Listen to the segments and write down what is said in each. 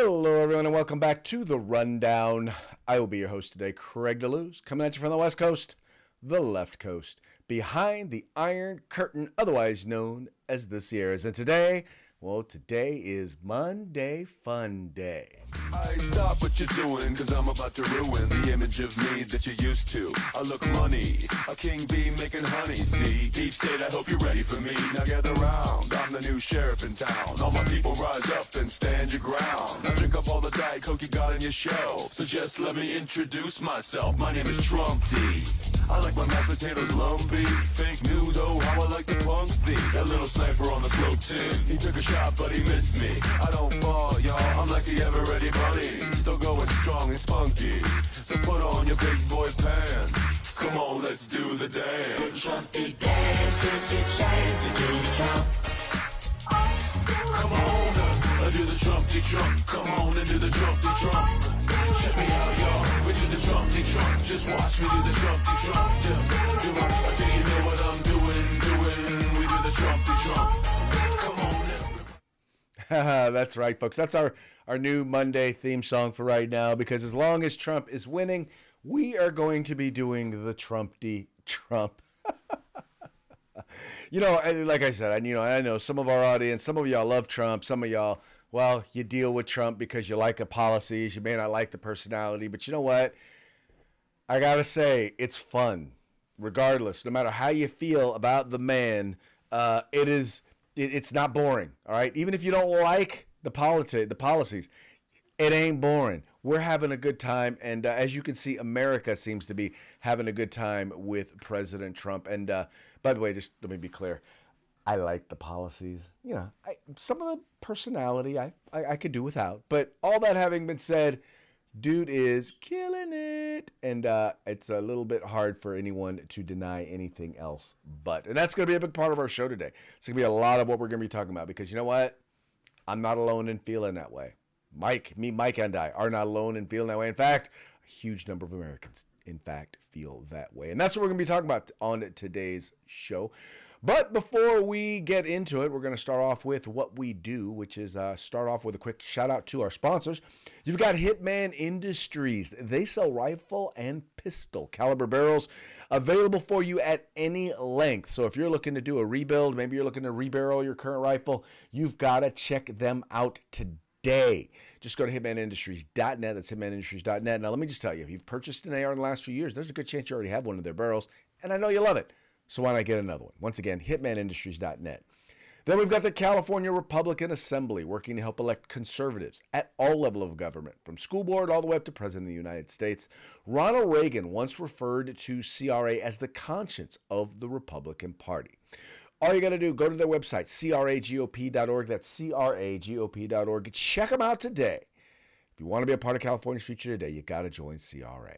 Hello, everyone, and welcome back to The Rundown. I will be your host today, Craig DeLuz, coming at you from the West Coast, the left coast, behind the Iron Curtain, otherwise known as the Sierras. And today is Monday Fun Day. I stop what you're doing, cause I'm about to ruin the image of me that you're used to. I look money, a king bee making honey, see? Deep state, I hope you're ready for me. Now gather round, I'm the new sheriff in town. All my people rise up and stand your ground. Now drink up all the Diet Coke you got on your shelf. So just let me introduce myself. My name is Trump D. I like my mashed potatoes lumpy. Fake news, oh how I like to punk thee. That little sniper on the slope 10. He took a shot but he missed me. I don't fall, y'all, I'm like the ever-ready bunny. Still going strong and spunky. So put on your big boy pants. Come on, let's do the dance. The Trumpy dance is your chance to do the Trump. Come on, do the Trumpy Trump. Come on and do the Trumpy Trump. Check me out, y'all. We do the Trumpy Trump. Just watch me do the Trumpy Trump. Yeah. Do you know what I'm doing? We do the Trumpy Trump. Come on now. That's right, folks. That's our new Monday theme song for right now, because as long as Trump is winning, we are going to be doing the Trumpy Trump. Like I said, I know some of our audience, some of y'all love Trump, some of y'all, well, you deal with Trump because you like the policies, you may not like the personality, but you know what? I gotta say, it's fun, regardless, no matter how you feel about the man. It's not boring, all right? Even if you don't like the policies, it ain't boring. We're having a good time, and as you can see, America seems to be having a good time with President Trump. And by the way, just let me be clear, I like the policies. Some of the personality I could do without. But all that having been said, dude is killing it, and it's a little bit hard for anyone to deny anything else. And that's going to be a big part of our show today. It's going to be a lot of what we're going to be talking about, because you know what? I'm not alone in feeling that way. Mike and I are not alone in feeling that way. In fact, a huge number of Americans, in fact, feel that way. And that's what we're going to be talking about on today's show. But before we get into it, we're going to start off with what we do, which is start off with a quick shout out to our sponsors. You've got Hitman Industries. They sell rifle and pistol caliber barrels available for you at any length. So if you're looking to do a rebuild, maybe you're looking to rebarrel your current rifle, you've got to check them out today. Just go to hitmanindustries.net. That's hitmanindustries.net. Now, let me just tell you, if you've purchased an AR in the last few years, there's a good chance you already have one of their barrels, and I know you love it. So why not get another one? Once again, hitmanindustries.net. Then we've got the California Republican Assembly, working to help elect conservatives at all levels of government, from school board all the way up to President of the United States. Ronald Reagan once referred to CRA as the conscience of the Republican Party. All you got to do, go to their website, cragop.org. That's cragop.org. Check them out today. If you want to be a part of California's future today, you got to join CRA.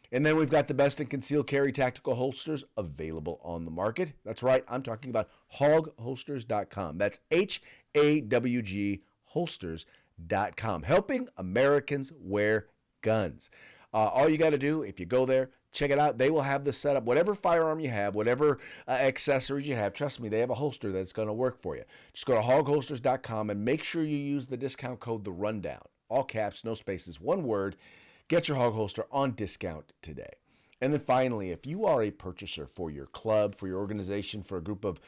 And then we've got the best in concealed carry tactical holsters available on the market. That's right, I'm talking about hogholsters.com. That's HAWG holsters.com, helping Americans wear guns. All you got to do, if you go there, check it out. They will have the setup, whatever firearm you have, whatever accessories you have. Trust me, they have a holster that's going to work for you. Just go to hogholsters.com and make sure you use the discount code The Rundown. All caps, no spaces, one word. Get your hog holster on discount today. And then finally, if you are a purchaser for your club, for your organization, for a group of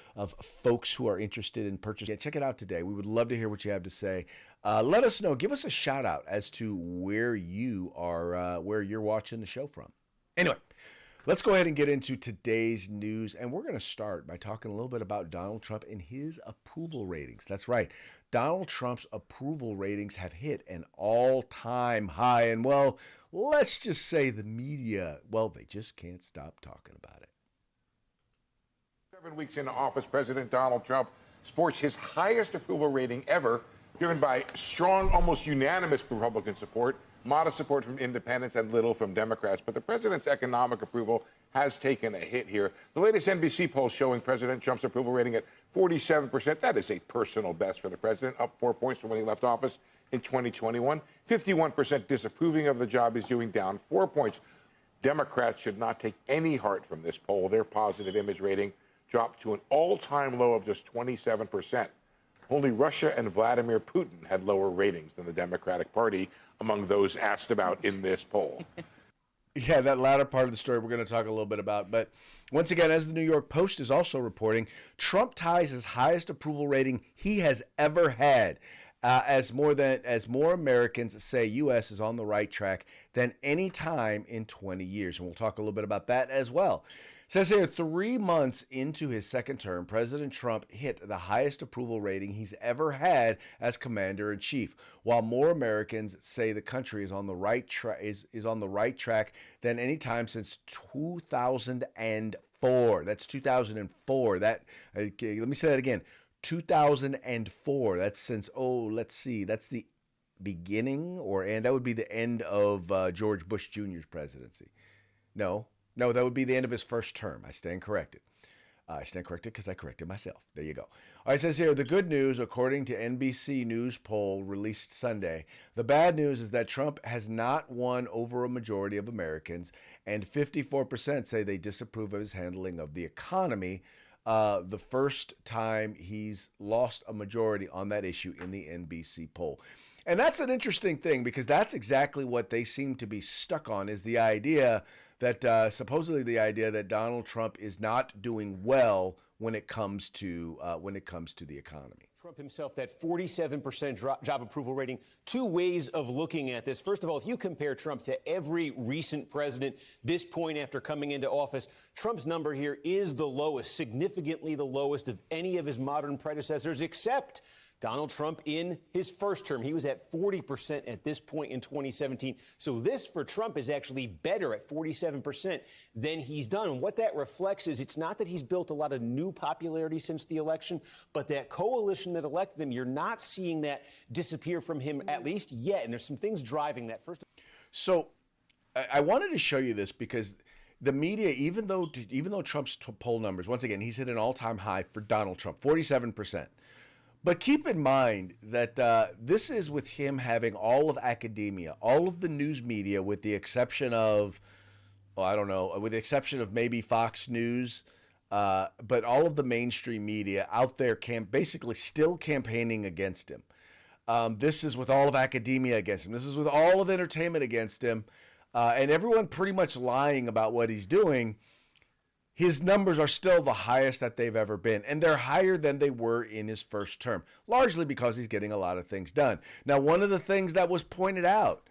folks who are interested in purchasing, check it out today. We would love to hear what you have to say. Let us know. Give us a shout out as to where you are, where you're watching the show from. Anyway, let's go ahead and get into today's news. And we're going to start by talking a little bit about Donald Trump and his approval ratings. That's right. Donald Trump's approval ratings have hit an all-time high. And, well, let's just say the media, well, they just can't stop talking about it. 7 weeks into office, President Donald Trump sports his highest approval rating ever, driven by strong, almost unanimous Republican support, modest support from independents, and little from Democrats. But the president's economic approval has taken a hit here. The latest NBC poll showing President Trump's approval rating at 47%. That is a personal best for the president, up 4 points from when he left office in 2021. 51% disapproving of the job he's doing, down 4 points. Democrats should not take any heart from this poll. Their positive image rating dropped to an all-time low of just 27%. Only Russia and Vladimir Putin had lower ratings than the Democratic Party among those asked about in this poll. Yeah, that latter part of the story we're going to talk a little bit about. But once again, as the New York Post is also reporting, Trump ties his highest approval rating he has ever had, as more Americans say U.S. is on the right track than any time in 20 years. And we'll talk a little bit about that as well. It says here, 3 months into his second term, President Trump hit the highest approval rating he's ever had as commander in chief, while more Americans say the country is on the right track than any time since 2004. That's 2004. Let me say that again. 2004. That's since that's the beginning, and that would be the end of George Bush Jr.'s presidency. No, that would be the end of his first term. I stand corrected. I stand corrected because I corrected myself. There you go. All right, it says here, the good news, according to NBC News poll released Sunday, the bad news is that Trump has not won over a majority of Americans, and 54% say they disapprove of his handling of the economy, the first time he's lost a majority on that issue in the NBC poll. And that's an interesting thing because that's exactly what they seem to be stuck on, is the idea that supposedly the idea that Donald Trump is not doing well when it comes to the economy. Trump himself, that 47% job approval rating. Two ways of looking at this. First of all, if you compare Trump to every recent president, this point after coming into office, Trump's number here is the lowest, significantly the lowest of any of his modern predecessors, except Donald Trump in his first term. He was at 40% at this point in 2017. So this for Trump is actually better at 47% than he's done. And what that reflects is it's not that he's built a lot of new popularity since the election, but that coalition that elected him, you're not seeing that disappear from him, at least yet. And there's some things driving that. First, so I wanted to show you this because the media, even though Trump's poll numbers, once again, he's hit an all-time high for Donald Trump, 47%. But keep in mind that this is with him having all of academia, all of the news media, with the exception of, with the exception of maybe Fox News, but all of the mainstream media out there basically still campaigning against him. This is with all of academia against him. This is with all of entertainment against him, and everyone pretty much lying about what he's doing. His numbers are still the highest that they've ever been, and they're higher than they were in his first term, largely because he's getting a lot of things done. Now, one of the things that was pointed out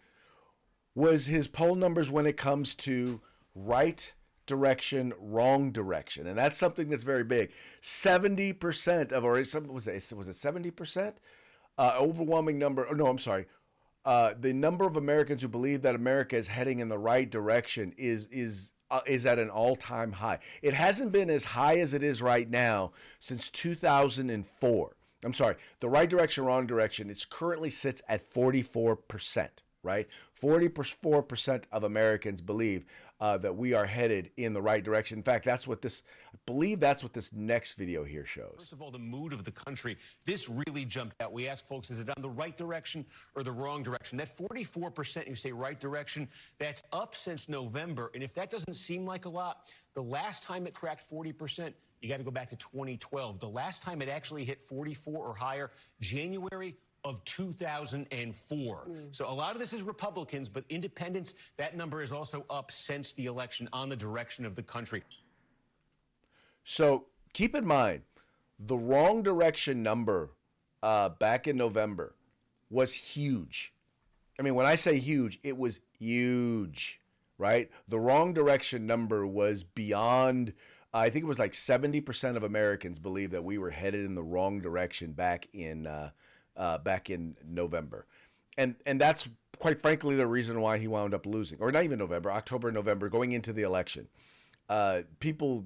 was his poll numbers when it comes to right direction, wrong direction, and that's something that's very big. 70% of, or was it 70%? Overwhelming number. Oh, no, I'm sorry. The number of Americans who believe that America is heading in the right direction is at an all-time high. It hasn't been as high as it is right now since 2004. I'm sorry, the right direction, wrong direction. It currently sits at 44%, right? 44% of Americans believe that we are headed in the right direction. In fact, I believe that's what this next video here shows. first of all, the mood of the country, this really jumped out. We asked folks, is it on the right direction or the wrong direction? That 44% you say right direction, that's up since November. And if that doesn't seem like a lot, the last time it cracked 40%, you got to go back to 2012. The last time it actually hit 44 or higher, January of 2004. So a lot of this is Republicans, but independents, that number is also up since the election on the direction of the country. So keep in mind, the wrong direction number back in November was huge. I mean, when I say huge, it was huge, right? The wrong direction number was beyond, I think it was like 70% of Americans believe that we were headed in the wrong direction back in November. And that's quite frankly the reason why he wound up losing, or not even November, October, November, going into the election. The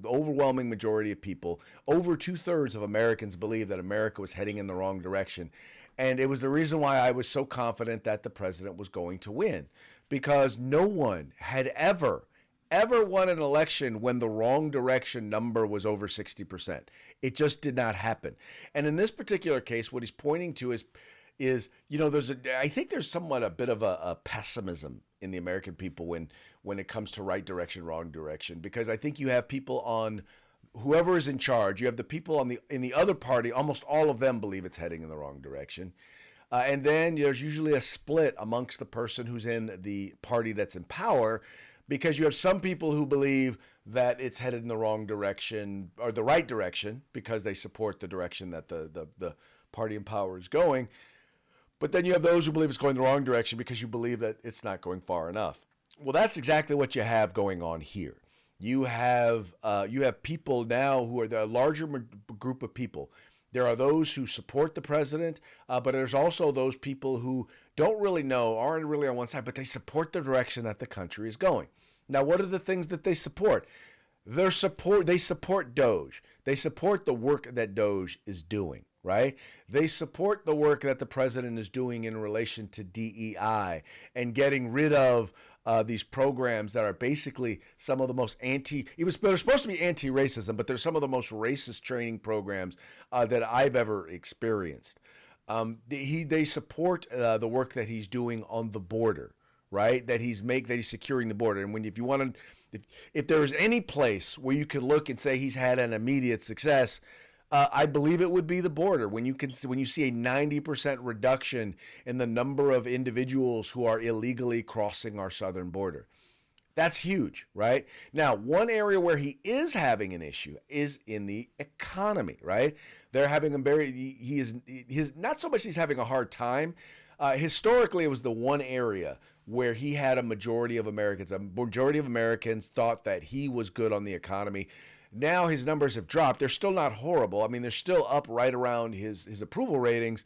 overwhelming majority of people, over 2/3 of Americans believe that America was heading in the wrong direction. And it was the reason why I was so confident that the president was going to win, because no one had ever won an election when the wrong direction number was over 60%. It just did not happen. And in this particular case, what he's pointing to is I think there's somewhat a bit of a pessimism in the American people when it comes to right direction, wrong direction, because I think you have people on whoever is in charge, you have the people in the other party, almost all of them believe it's heading in the wrong direction. And then there's usually a split amongst the person who's in the party that's in power, because you have some people who believe that it's headed in the wrong direction or the right direction because they support the direction that the party in power is going. But then you have those who believe it's going the wrong direction because you believe that it's not going far enough. Well, that's exactly what you have going on here. You have people now who are the larger group of people. There are those who support the president, but there's also those people who don't really know, aren't really on one side, but they support the direction that the country is going. Now, what are the things that they support? They support Doge. They support the work that Doge is doing, right? They support the work that the president is doing in relation to DEI and getting rid of these programs that are basically some of the most they're supposed to be anti-racism, but they're some of the most racist training programs that I've ever experienced. They support the work that he's doing on the border, right? That he's securing the border. And if there's any place where you can look and say he's had an immediate success, I believe it would be the border. When you see a 90% reduction in the number of individuals who are illegally crossing our southern border, that's huge, right? Now, one area where he is having an issue is in the economy, right? They're having not so much he's having a hard time. Historically, it was the one area where he had a majority of Americans. A majority of Americans thought that he was good on the economy. Now his numbers have dropped. They're still not horrible. I mean, they're still up right around his approval ratings,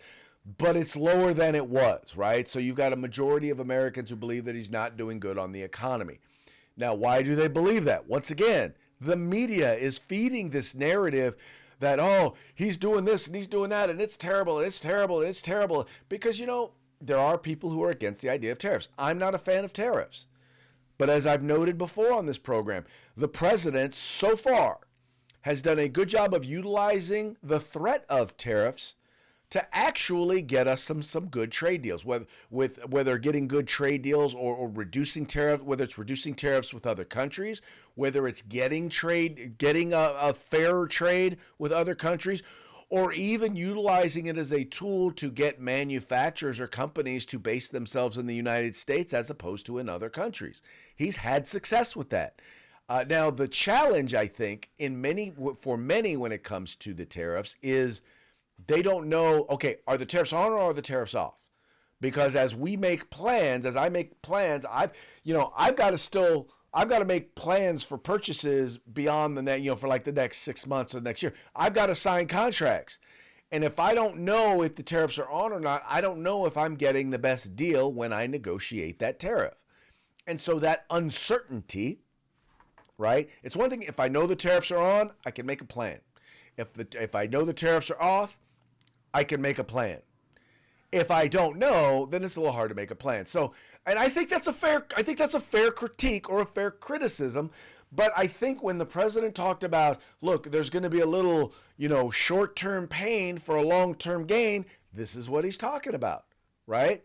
but it's lower than it was, right? So you've got a majority of Americans who believe that he's not doing good on the economy. Now, why do they believe that? Once again, the media is feeding this narrative that, oh, he's doing this and he's doing that, and it's terrible, and it's terrible, and it's terrible. Because, there are people who are against the idea of tariffs. I'm not a fan of tariffs. But as I've noted before on this program, the president so far has done a good job of utilizing the threat of tariffs to actually get us some good trade deals, whether getting good trade deals or reducing tariffs, whether it's reducing tariffs with other countries, whether it's getting a fairer trade with other countries, or even utilizing it as a tool to get manufacturers or companies to base themselves in the United States as opposed to in other countries. He's had success with that. Now, the challenge, I think, for many when it comes to the tariffs is they don't know, okay, are the tariffs on or are the tariffs off? Because as I make plans, I've got to make plans for purchases beyond for like the next 6 months or the next year. I've got to sign contracts. And if I don't know if the tariffs are on or not, I don't know if I'm getting the best deal when I negotiate that tariff. And so that uncertainty, right? It's one thing if I know the tariffs are on, I can make a plan. If I know the tariffs are off, I can make a plan. If I don't know, then it's a little hard to make a plan. So, and I think that's a fair critique or a fair criticism. But I think when the president talked about, look, there's going to be a little, short-term pain for a long-term gain, this is what he's talking about, right?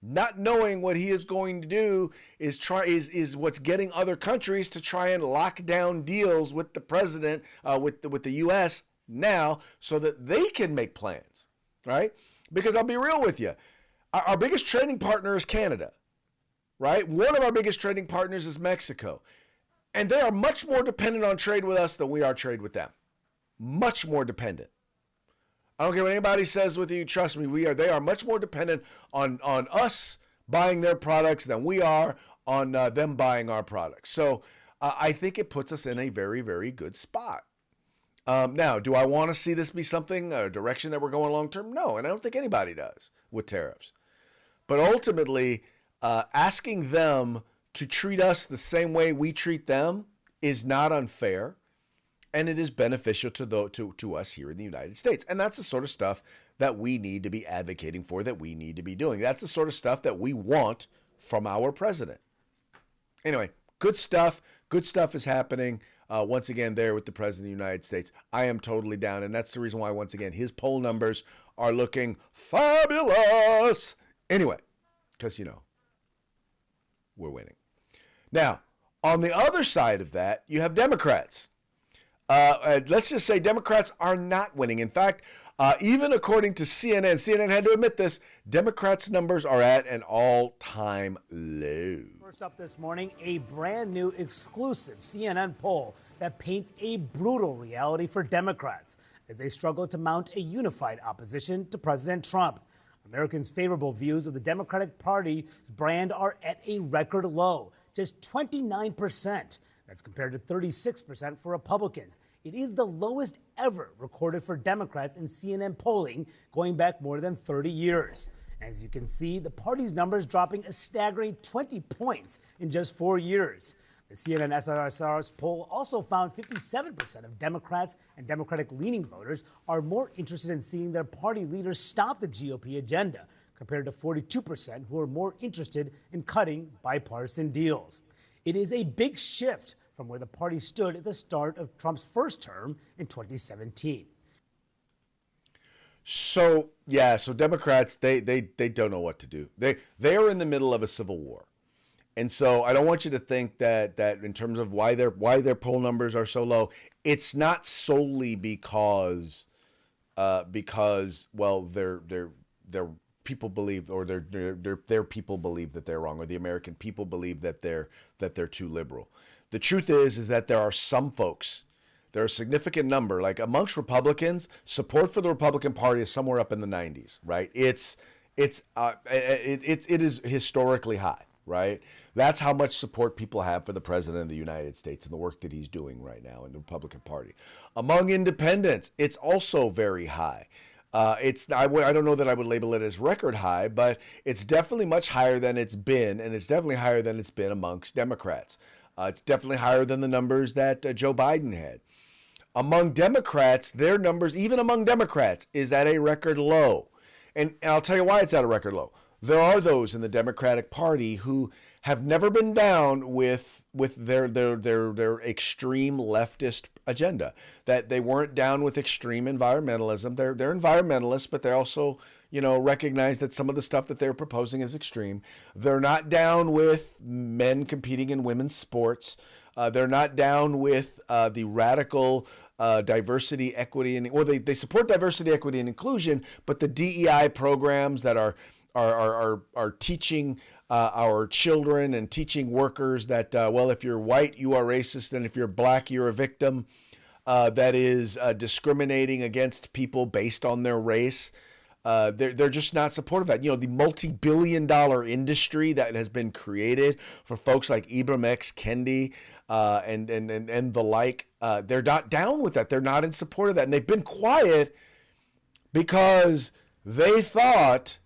Not knowing what he is going to do is what's getting other countries to try and lock down deals with the president, with the U.S. now, so that they can make plans, right? Because I'll be real with you, our biggest trading partner is Canada, right? One of our biggest trading partners is Mexico, and they are much more dependent on trade with us than we are trade with them. Much more dependent. I don't care what anybody says with you. Trust me, they are much more dependent on us buying their products than we are on them buying our products. So I think it puts us in a very, very good spot. Now, do I want to see this be a direction that we're going long term? No, and I don't think anybody does with tariffs. But ultimately, asking them to treat us the same way we treat them is not unfair. And it is beneficial to us here in the United States. And that's the sort of stuff that we need to be advocating for, that we need to be doing. That's the sort of stuff that we want from our president. Anyway, good stuff. Good stuff is happening once again there with the president of the United States. I am totally down. And that's the reason why, once again, his poll numbers are looking fabulous. Anyway, because, we're winning. Now, on the other side of that, you have Democrats. Let's just say Democrats are not winning. In fact, even according to CNN had to admit this, Democrats' numbers are at an all-time low. First up this morning, a brand new exclusive CNN poll that paints a brutal reality for Democrats as they struggle to mount a unified opposition to President Trump. Americans' favorable views of the Democratic Party's brand are at a record low, just 29%. That's compared to 36% for Republicans. It is the lowest ever recorded for Democrats in CNN polling going back more than 30 years. As you can see, the party's numbers dropping a staggering 20 points in just 4 years. The CNN SRSR's poll also found 57% of Democrats and Democratic-leaning voters are more interested in seeing their party leaders stop the GOP agenda, compared to 42% who are more interested in cutting bipartisan deals. It is a big shift from where the party stood at the start of Trump's first term in 2017. So Democrats, they don't know what to do. They are in the middle of a civil war. And so I don't want you to think that in terms of why their poll numbers are so low, it's not solely because well their people believe, or their people believe that they're wrong, or the American people believe that they're too liberal. The truth is that there are some folks, there are a significant number, like amongst Republicans, support for the Republican Party is somewhere up in the 90s, right? It is historically high, right? That's how much support people have for the president of the United States and the work that he's doing right now in the Republican Party. Among independents, it's also very high. I don't know that I would label it as record high, but it's definitely much higher than it's been, and it's definitely higher than it's been amongst Democrats. It's definitely higher than the numbers that Joe Biden had. Among Democrats, their numbers, even among Democrats, is at a record low. And I'll tell you why it's at a record low. There are those in the Democratic Party who have never been down with their extreme leftist agenda, that they weren't down with extreme environmentalism. They're environmentalists, but they also, recognize that some of the stuff that they're proposing is extreme. They're not down with men competing in women's sports. They're not down with the radical diversity, equity, and they support diversity, equity, and inclusion, but the DEI programs that are teaching our children and teaching workers that, if you're white, you are racist, and if you're black, you're a victim, that is discriminating against people based on their race. They're just not supportive of that. The multi-billion-dollar industry that has been created for folks like Ibram X. Kendi and the like, they're not down with that. They're not in support of that. And they've been quiet because they thought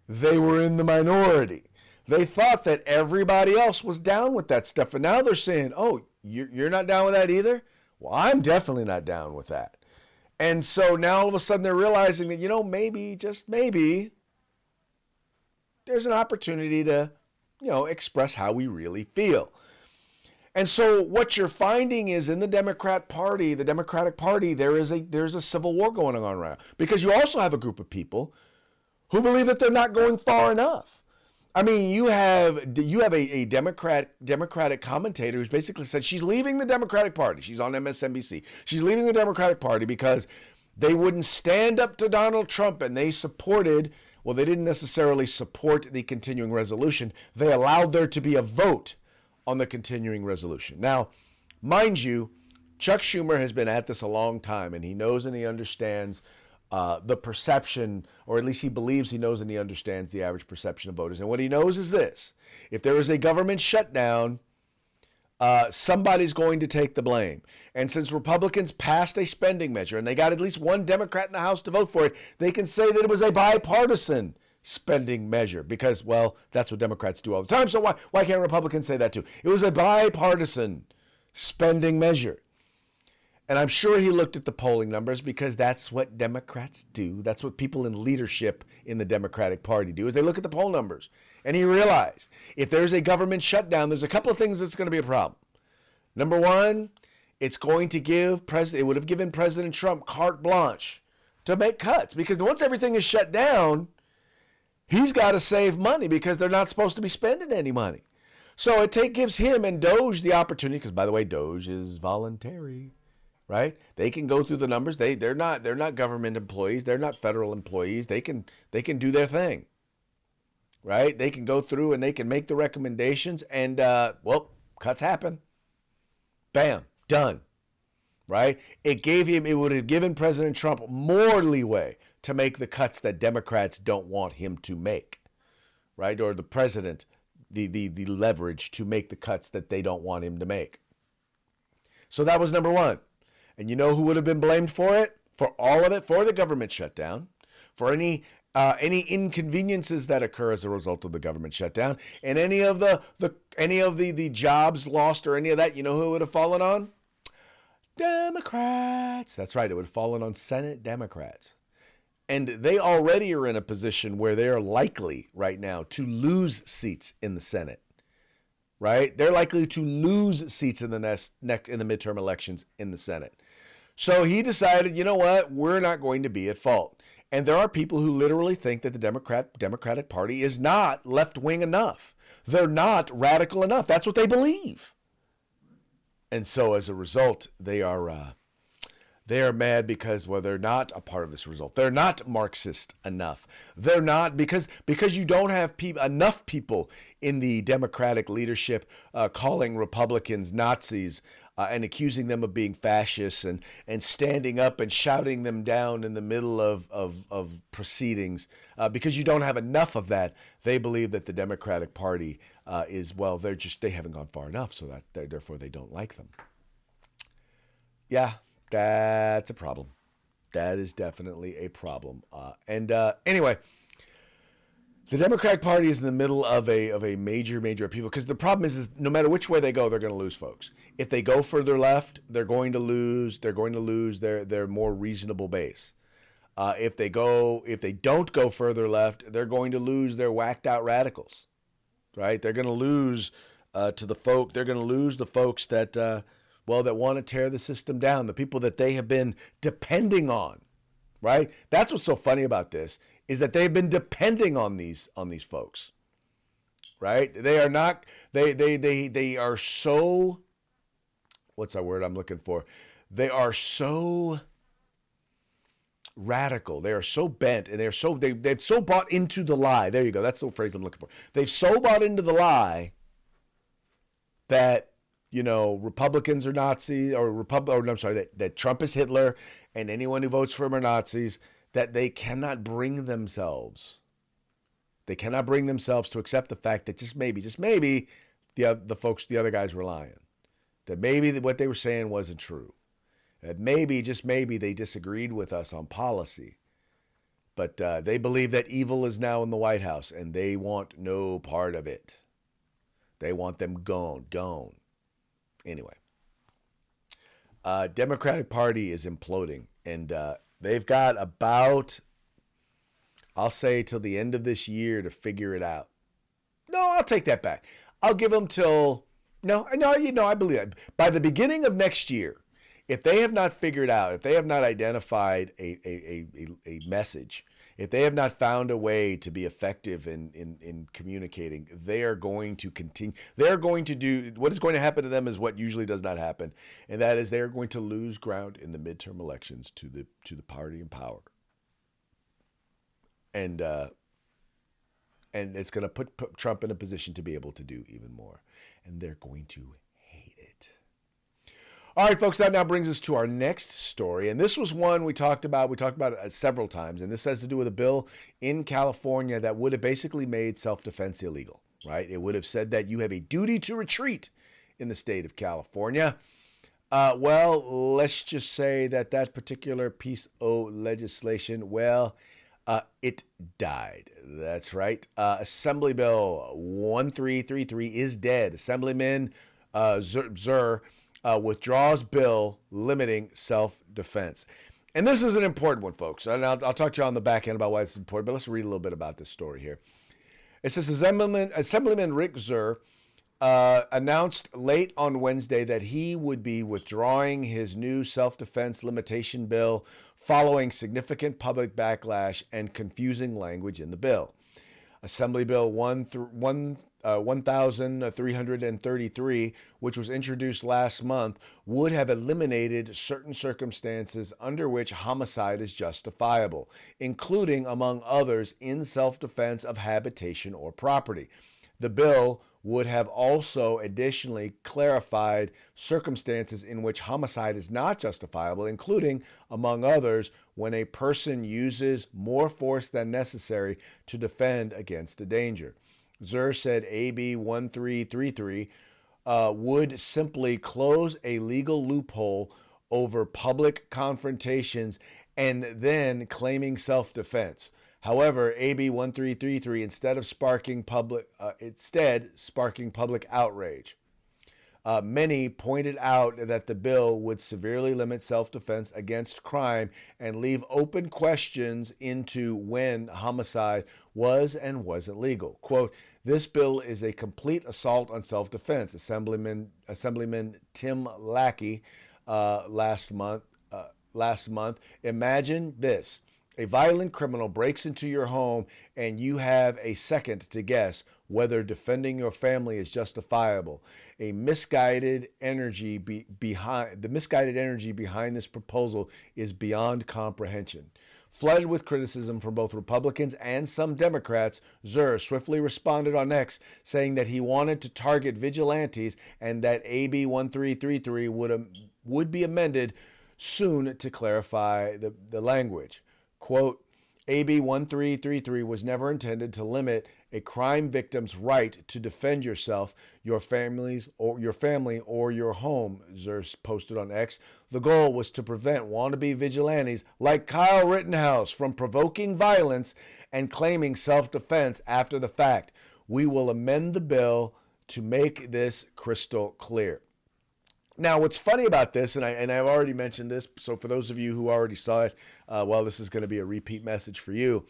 they were in the minority. They thought that everybody else was down with that stuff. And now they're saying, oh, you're not down with that either? Well, I'm definitely not down with that. And so now all of a sudden they're realizing that, maybe, just maybe, there's an opportunity to, express how we really feel. And so what you're finding is in the Democratic Party, there's a civil war going on right now. Because you also have a group of people who believe that they're not going far enough. I mean, you have a Democratic commentator who's basically said she's leaving the Democratic Party. She's on MSNBC. She's leaving the Democratic Party because they wouldn't stand up to Donald Trump, and they supported, they didn't necessarily support the continuing resolution. They allowed there to be a vote on the continuing resolution. Now, mind you, Chuck Schumer has been at this a long time, and he knows and he understands the perception, or at least he believes he knows and he understands the average perception of voters. And what he knows is this: if there is a government shutdown, somebody's going to take the blame. And since Republicans passed a spending measure, and they got at least one Democrat in the House to vote for it, they can say that it was a bipartisan spending measure because, that's what Democrats do all the time. So why can't Republicans say that too? It was a bipartisan spending measure. And I'm sure he looked at the polling numbers because that's what Democrats do. That's what people in leadership in the Democratic Party do, is they look at the poll numbers. And he realized if there's a government shutdown, there's a couple of things that's going to be a problem. Number one, it would have given President Trump carte blanche to make cuts, because once everything is shut down, he's got to save money because they're not supposed to be spending any money. So it gives him and Doge the opportunity, because by the way, Doge is voluntary. right? They can go through the numbers. They're not government employees. They're not federal employees. They can do their thing, right? They can go through and they can make the recommendations, and well, cuts happen. Bam, done, right? It would have given President Trump more leeway to make the cuts that Democrats don't want him to make, right? Or the president, the leverage to make the cuts that they don't want him to make. So that was number one. And you know who would have been blamed for it? For all of it? For the government shutdown, for any inconveniences that occur as a result of the government shutdown, and any of the jobs lost or any of that. You know who it would have fallen on? Democrats. That's right. It would have fallen on Senate Democrats. And they already are in a position where they are likely right now to lose seats in the Senate. Right? They're likely to lose seats in the midterm elections in the Senate. So he decided, you know what? We're not going to be at fault. And there are people who literally think that the Democratic Party is not left-wing enough. They're not radical enough. That's what they believe. And so as a result, they are mad because, well, they're not a part of this result. They're not Marxist enough. They're not, because you don't have enough people in the Democratic leadership calling Republicans Nazis and accusing them of being fascists and standing up and shouting them down in the middle of proceedings. Because you don't have enough of that, they believe that the Democratic Party they haven't gone far enough, so that therefore they don't like them. Yeah. That's a problem. That is definitely a problem. Anyway, the Democratic Party is in the middle of a major upheaval, because the problem is no matter which way they go, they're going to lose folks. If they go further left, they're going to lose. They're going to lose their more reasonable base. If they don't go further left, they're going to lose their whacked out radicals. Right? They're going to lose They're going to lose the folks that that want to tear the system down, the people that they have been depending on, right? That's what's so funny about this, is that they've been depending on these folks, right? They are not, they are so, what's that word I'm looking for? They are so radical. They are so bent, and they've so bought into the lie. There you go. That's the phrase I'm looking for. They've so bought into the lie that, Republicans are Nazis, that Trump is Hitler, and anyone who votes for him are Nazis, that they cannot bring themselves to accept the fact that just maybe, the other guys were lying. That maybe what they were saying wasn't true. That maybe, just maybe, they disagreed with us on policy. But they believe that evil is now in the White House, and they want no part of it. They want them gone. Anyway, Democratic Party is imploding, and they've got about, I'll say, till the end of this year to figure it out. No, I'll take that back. I'll give them till, I believe that. By the beginning of next year, if they have not figured out, if they have not identified a message, if they have not found a way to be effective in communicating, they are going to continue. They're going to do, what is going to happen to them is what usually does not happen, and that is they are going to lose ground in the midterm elections to the party in power. And it's going to put Trump in a position to be able to do even more, and they're going to hate it. All right, folks, that now brings us to our next story. And this was one we talked about it several times. And this has to do with a bill in California that would have basically made self-defense illegal, right? It would have said that you have a duty to retreat in the state of California. Let's just say that particular piece of legislation, it died. That's right. Assembly Bill 1333 is dead. Assemblyman Zur withdraws bill limiting self-defense. And this is an important one, folks. And I'll talk to you on the back end about why it's important, but let's read a little bit about this story here. It says Assemblyman Rick Zur announced late on Wednesday that he would be withdrawing his new self-defense limitation bill following significant public backlash and confusing language in the bill. Assembly Bill 1333 1333, which was introduced last month, would have eliminated certain circumstances under which homicide is justifiable, including, among others, in self-defense of habitation or property. The bill would have also additionally clarified circumstances in which homicide is not justifiable, including, among others, when a person uses more force than necessary to defend against a danger. Zur said AB 1333 would simply close a legal loophole over public confrontations and then claiming self-defense. However, AB 1333 instead sparking public outrage. Many pointed out that the bill would severely limit self-defense against crime and leave open questions into when homicide was and wasn't legal. Quote, "This bill is a complete assault on self-defense," Assemblyman Tim Lackey last month. Imagine this. A violent criminal breaks into your home and you have a second to guess whether defending your family is justifiable. The misguided energy behind this proposal is beyond comprehension. Flooded with criticism from both Republicans and some Democrats, Zur swiftly responded on X, saying that he wanted to target vigilantes and that AB 1333 would be amended soon to clarify the language. Quote, AB 1333 was never intended to limit a crime victim's right to defend yourself, your family, or your home, Zur posted on X. The goal was to prevent wannabe vigilantes like Kyle Rittenhouse from provoking violence and claiming self-defense after the fact. We will amend the bill to make this crystal clear. Now, what's funny about this, and I've already mentioned this, so for those of you who already saw it, well, this is going to be a repeat message for you.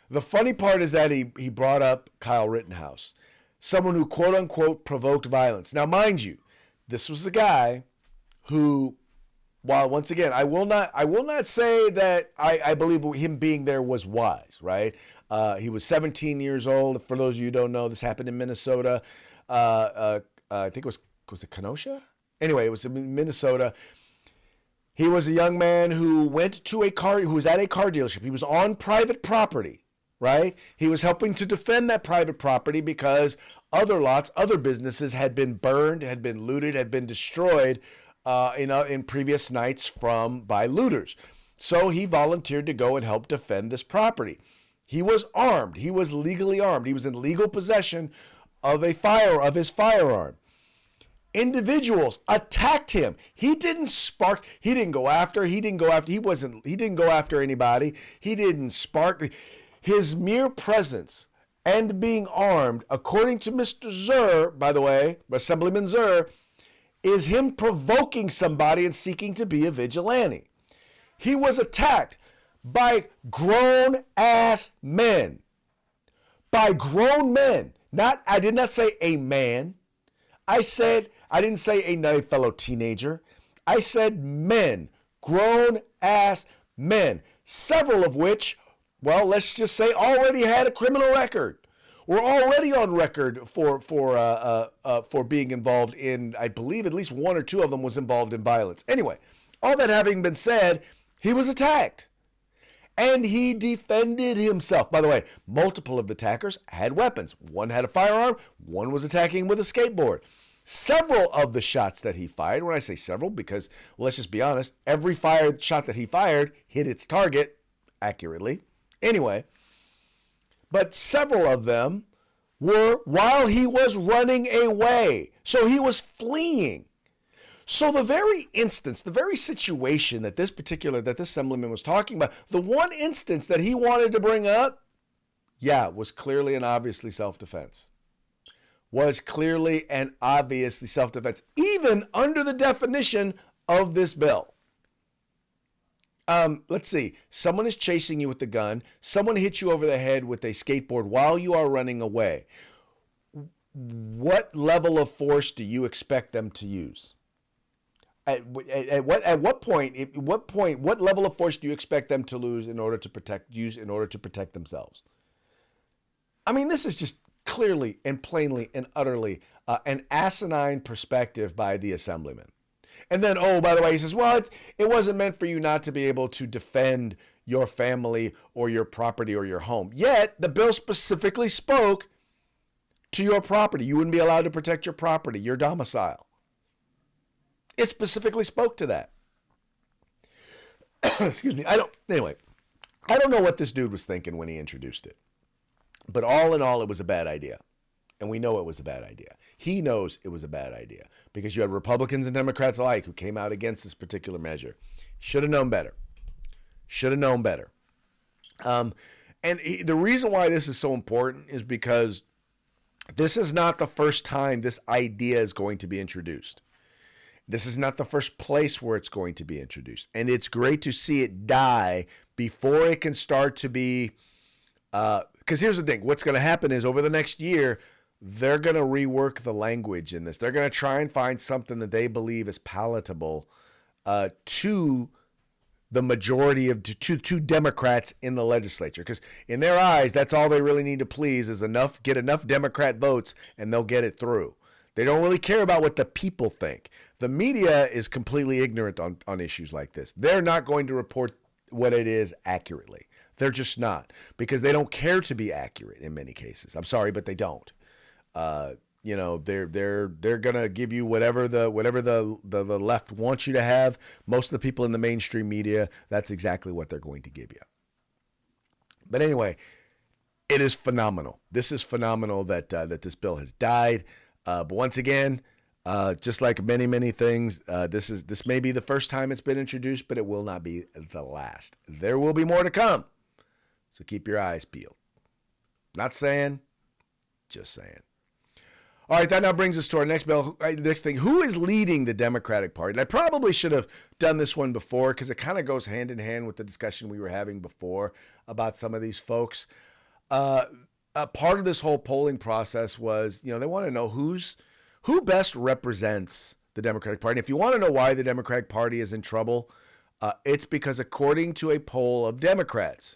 The funny part is that he brought up Kyle Rittenhouse, someone who quote unquote provoked violence. Now, mind you, this was the guy who, while once again, I will not say that I believe him being there was wise, right? He was 17 years old. For those of you who don't know, this happened in Minnesota. I think was it Kenosha? Anyway, it was in Minnesota. He was a young man who who was at a car dealership. He was on private property, right? He was helping to defend that private property because other lots, other businesses had been burned, had been looted, had been destroyed in previous nights by looters. So he volunteered to go and help defend this property. He was armed. He was legally armed. He was in legal possession of his firearm. Individuals attacked him. He didn't go after anybody. He didn't spark. His mere presence and being armed, according to Mr. Zur, by the way, Assemblyman Zur, is him provoking somebody and seeking to be a vigilante. He was attacked by grown-ass men. By grown men. I did not say a man. I didn't say a fellow teenager. I said men, grown-ass men, several of which, well, let's just say already had a criminal record. Were already on record for being involved in, I believe at least one or two of them was involved in violence. Anyway, all that having been said, he was attacked. And he defended himself. By the way, multiple of the attackers had weapons. One had a firearm, one was attacking with a skateboard. Several of the shots that he fired, when I say several, because, well, let's just be honest, every shot that he fired hit its target accurately. Anyway, but several of them were while he was running away. So he was fleeing. So the very situation that this assemblyman was talking about, the one instance that he wanted to bring up, was clearly and obviously self-defense. Even under the definition of this bill. Let's see. Someone is chasing you with a gun. Someone hits you over the head with a skateboard while you are running away. What level of force do you expect them to use? At what point, what level of force do you expect them to use in order to protect themselves? I mean, this is just clearly and plainly and utterly an asinine perspective by the assemblyman. And then, oh, by the way, he says, well, it wasn't meant for you not to be able to defend your family or your property or your home. Yet, the bill specifically spoke to your property. You wouldn't be allowed to protect your property, your domicile. It specifically spoke to that. Excuse me. I don't know what this dude was thinking when he introduced it. But all in all, it was a bad idea. And we know it was a bad idea. He knows it was a bad idea because you had Republicans and Democrats alike who came out against this particular measure. Should have known better. Should have known better. The reason why this is so important is because this is not the first time this idea is going to be introduced. This is not the first place where it's going to be introduced. And it's great to see it die before it can start to be, because here's the thing. What's going to happen is over the next year, they're going to rework the language in this. They're going to try and find something that they believe is palatable to the majority of, to Democrats in the legislature. Because in their eyes, that's all they really need to please is get enough Democrat votes and they'll get it through. They don't really care about what the people think. The media is completely ignorant on issues like this. They're not going to report what it is accurately. They're just not, because they don't care to be accurate in many cases. I'm sorry, but they don't. They're gonna give you whatever the left wants you to have. Most of the people in the mainstream media, that's exactly what they're going to give you. But anyway, it is phenomenal. This is phenomenal that this bill has died. But once again, just like many things, this may be the first time it's been introduced, but it will not be the last. There will be more to come. So keep your eyes peeled. Not saying, just saying. All right, that now brings us to our next bill. Next thing, who is leading the Democratic Party? And I probably should have done this one before because it kind of goes hand in hand with the discussion we were having before about some of these folks. Part of this whole polling process was, they want to know who best represents the Democratic Party. If you want to know why the Democratic Party is in trouble, it's because according to a poll of Democrats,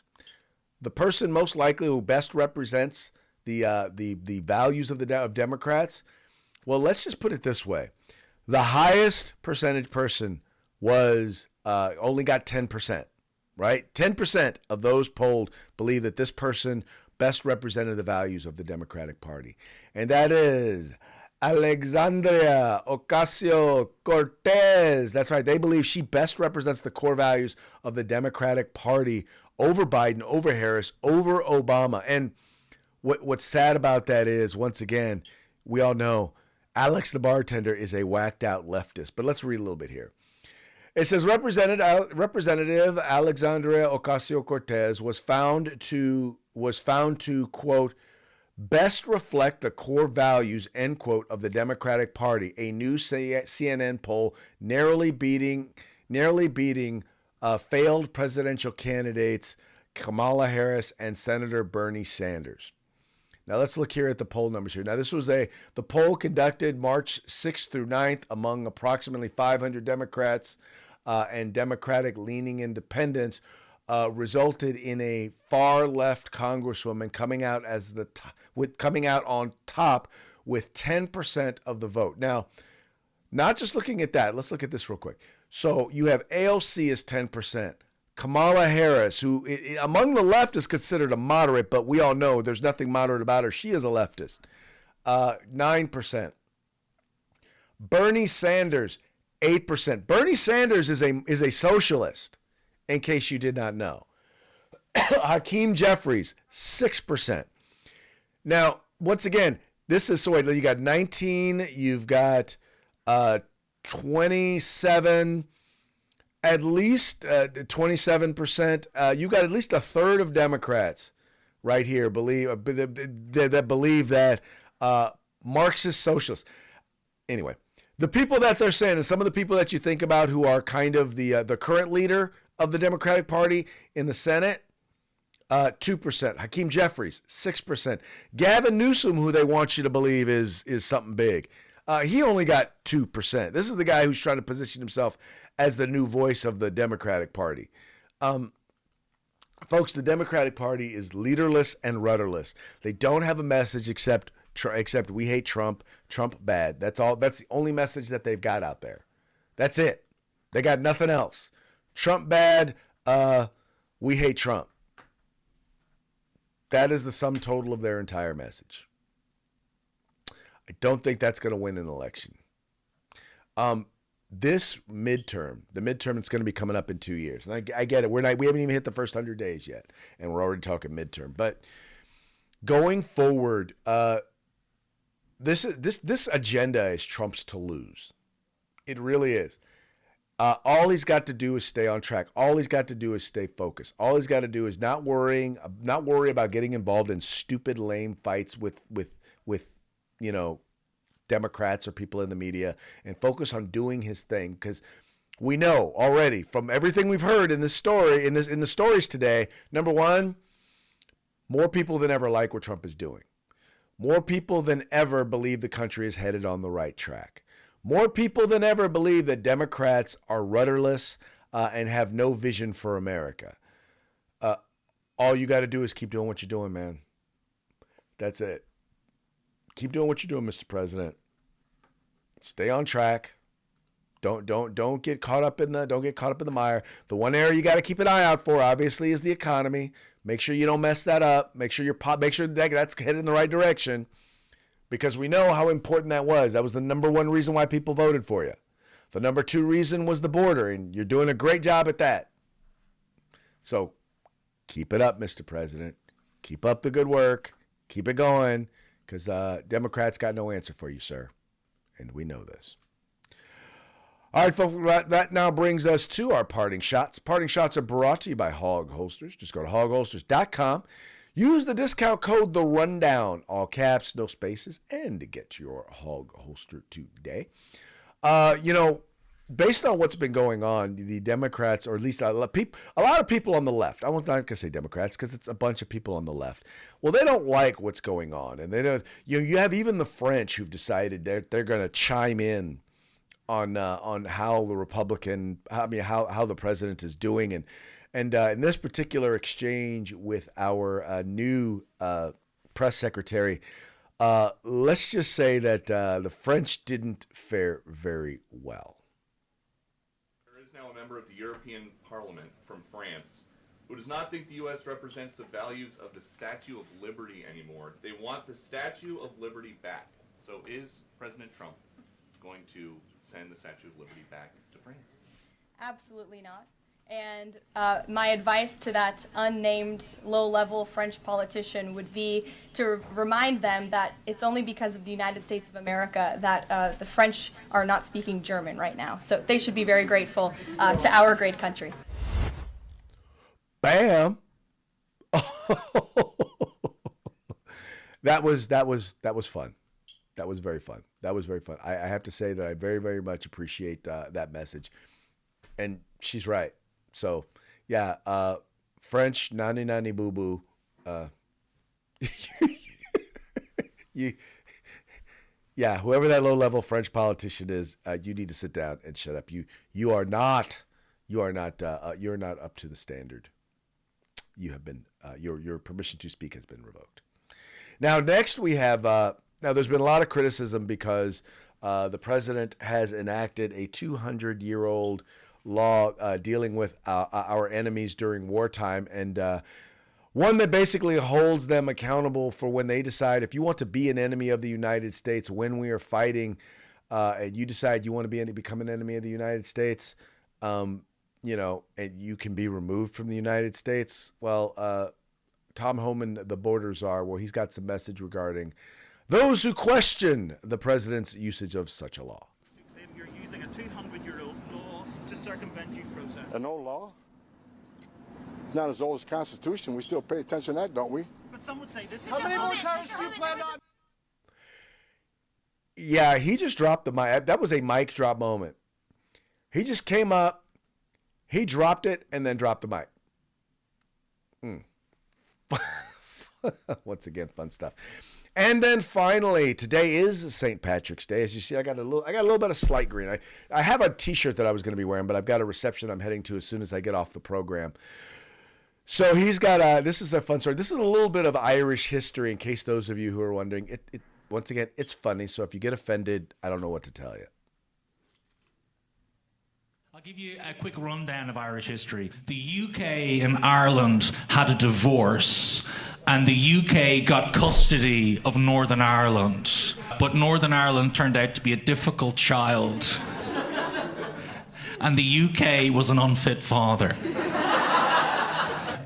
the person most likely who best represents the values of of Democrats, well, let's just put it this way. The highest percentage person was only got 10%, right? 10% of those polled believe that this person best represented the values of the Democratic Party. And that is Alexandria Ocasio-Cortez. That's right. They believe she best represents the core values of the Democratic Party over Biden, over Harris, over Obama. And what's sad about that is, once again, we all know Alex the bartender is a whacked out leftist. But let's read a little bit here. It says Representative Alexandria Ocasio-Cortez was found to, quote, best reflect the core values, end quote, of the Democratic Party. A new CNN poll narrowly beating failed presidential candidates Kamala Harris and Senator Bernie Sanders. Now let's look here at the poll numbers here. Now this was the poll conducted March 6th through 9th among approximately 500 Democrats and Democratic-leaning independents, resulted in a far left congresswoman coming out on top with 10% of the vote. Now, not just looking at that, let's look at this real quick. So you have AOC is 10%. Kamala Harris, who among the left is considered a moderate, but we all know there's nothing moderate about her. She is a leftist. 9%. Bernie Sanders, 8%. Bernie Sanders is a socialist, in case you did not know. Hakeem Jeffries, 6%. Now, once again, this is so you got 19, you've got 27, at least 27%. You got at least a third of Democrats right here that believe that Marxist socialists. Anyway, the people that they're saying, and some of the people that you think about who are kind of the current leader of the Democratic Party in the Senate, 2%. Hakeem Jeffries, 6%. Gavin Newsom, who they want you to believe is something big, he only got 2%. This is the guy who's trying to position himself as the new voice of the Democratic Party. Folks, the Democratic Party is leaderless and rudderless. They don't have a message except we hate Trump, Trump bad. That's all. That's the only message that they've got out there. That's it. They got nothing else. Trump bad, we hate Trump. That is the sum total of their entire message. I don't think that's going to win an election. This midterm, the midterm that's going to be coming up in 2 years, and I get it. We haven't even hit the first 100 days yet, and we're already talking midterm. But going forward, this agenda is Trump's to lose. It really is. All he's got to do is stay on track. All he's got to do is stay focused. All he's got to do is not worry about getting involved in stupid, lame fights with Democrats or people in the media, and focus on doing his thing. Because we know already from everything we've heard in this story, in the stories today, number one, more people than ever like what Trump is doing. More people than ever believe the country is headed on the right track. More people than ever believe that Democrats are rudderless and have no vision for America. All you got to do is keep doing what you're doing, man. That's it. Keep doing what you're doing, Mr. President. Stay on track. Don't get caught up in the mire. The one area you got to keep an eye out for, obviously, is the economy. Make sure you don't mess that up. Make sure that's headed in the right direction, because we know how important that was. That was the number one reason why people voted for you. The number two reason was the border, and you're doing a great job at that. So keep it up, Mr. President. Keep up the good work. Keep it going, because Democrats got no answer for you, sir. And we know this. All right, folks, that now brings us to our parting shots. Parting shots are brought to you by Hog Holsters. Just go to hogholsters.com. Use the discount code The Rundown, all caps, no spaces, and to get your Hog Holster today. Based on what's been going on, the Democrats, or at least a lot of people on the left, I'm not going to say Democrats because it's a bunch of people on the left. Well, they don't like what's going on, and they don't. You have even the French who've decided they're going to chime in on how the president is doing, and in this particular exchange with our new press secretary, let's just say that the French didn't fare very well. There is now a member of the European Parliament from France who does not think the U.S. represents the values of the Statue of Liberty anymore. They want the Statue of Liberty back. So is President Trump going to send the Statue of Liberty back to France? Absolutely not. And my advice to that unnamed low-level French politician would be to remind them that it's only because of the United States of America that the French are not speaking German right now. So they should be very grateful to our great country. Bam! That was fun. That was very fun. That was very fun. I have to say that I very, very much appreciate that message. And she's right. So, yeah, French, nani nani boo boo. Whoever that low-level French politician is, you need to sit down and shut up. You're not up to the standard. You have been your permission to speak has been revoked. Now, next we have. Now, there's been a lot of criticism because the president has enacted a 200-year-old law dealing with our enemies during wartime, and one that basically holds them accountable for when they decide, if you want to be an enemy of the United States when we are fighting, and you decide you want to become an enemy of the United States, and you can be removed from the United States. Well, Tom Homan, the border czar, he's got some message regarding those who question the president's usage of such a law. You're using a 200-year-old law to circumvent due process. An old law? Not as old as the Constitution. We still pay attention to that, don't we? But some would say this is... How many more times do you plan on? Yeah, he just dropped the mic. That was a mic drop moment. He just came up, he dropped it, and then dropped the mic. Once again, fun stuff. And then finally, today is St. Patrick's Day. As you see, I got a little bit of slight green. I have a T-shirt that I was going to be wearing, but I've got a reception I'm heading to as soon as I get off the program. So he's got this is a fun story. This is a little bit of Irish history in case those of you who are wondering. It once again, it's funny. So if you get offended, I don't know what to tell you. I'll give you a quick rundown of Irish history. The UK and Ireland had a divorce, and the UK got custody of Northern Ireland. But Northern Ireland turned out to be a difficult child. And the UK was an unfit father.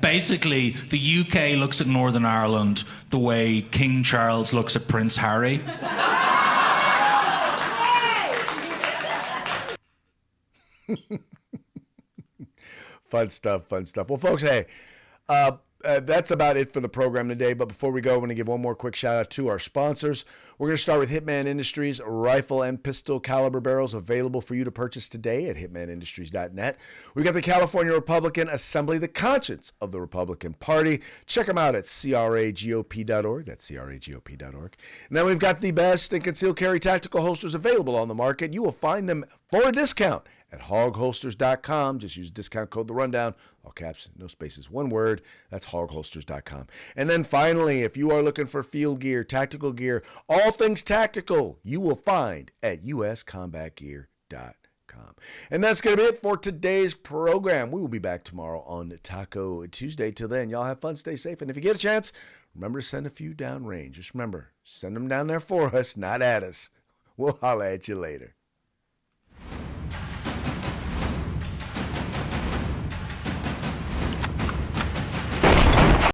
Basically, the UK looks at Northern Ireland the way King Charles looks at Prince Harry. Fun stuff. Well, folks, hey, that's about it for the program today. But before we go, I want to give one more quick shout out to our sponsors. We're going to start with Hitman Industries, rifle and pistol caliber barrels available for you to purchase today at hitmanindustries.net. We've got the California Republican Assembly, the conscience of the Republican Party. Check them out at cragop.org. That's cragop.org. And then we've got the best in concealed carry tactical holsters available on the market. You will find them for a discount at hogholsters.com. Just use discount code The Rundown. All caps, no spaces, one word. That's hogholsters.com. And then finally, if you are looking for field gear, tactical gear, all things tactical, you will find at uscombatgear.com. And that's going to be it for today's program. We will be back tomorrow on Taco Tuesday. Till then, y'all have fun, stay safe. And if you get a chance, remember to send a few downrange. Just remember, send them down there for us, not at us. We'll holla at you later.